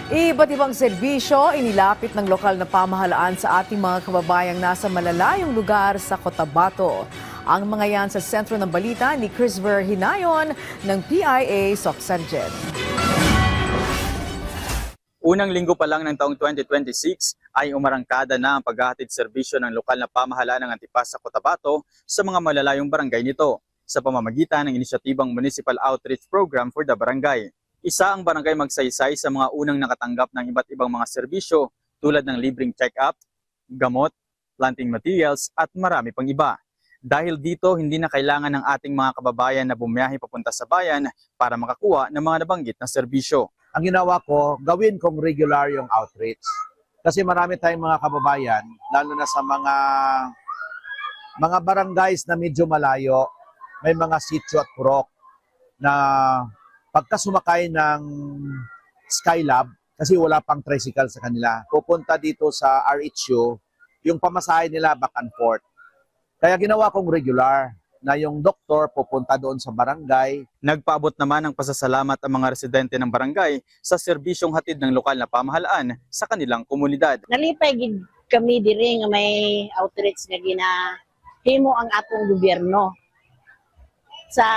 Iba't ibang serbisyo inilapit ng lokal na pamahalaan sa ating mga kababayang nasa malalayong lugar sa Cotabato. Ang mga yan sa sentro ng balita ni Chrisver Hinayon ng PIA Socsargen. Unang linggo pa lang ng taong 2026 ay umarangkada na ang paghahatid serbisyo ng lokal na pamahalaan ng Antipas sa Cotabato sa mga malalayong barangay nito sa pamamagitan ng inisyatibang Municipal Outreach Program for the Barangay. Isa ang barangay Magsaysay sa mga unang nakatanggap ng iba't ibang mga serbisyo tulad ng libreng check-up, gamot, planting materials at marami pang iba. Dahil dito, hindi na kailangan ng ating mga kababayan na bumiyahe papunta sa bayan para makakuha ng mga nabanggit na serbisyo. Ang ginawa ko, gawin kong regular yung outreach. Kasi marami tayong mga kababayan, lalo na sa mga barangays na medyo malayo, may mga sitio at purok na pagka sumakay ng Skylab, kasi wala pang tricycle sa kanila, pupunta dito sa RHU, yung pamasahe nila back and forth. Kaya ginawa kong regular na yung doktor pupunta doon sa barangay. Nagpaabot naman ng pasasalamat ang mga residente ng barangay sa serbisyong hatid ng lokal na pamahalaan sa kanilang komunidad. Nalipay gid kami diri nga may outreach nga ginahimo ang atong gobyerno sa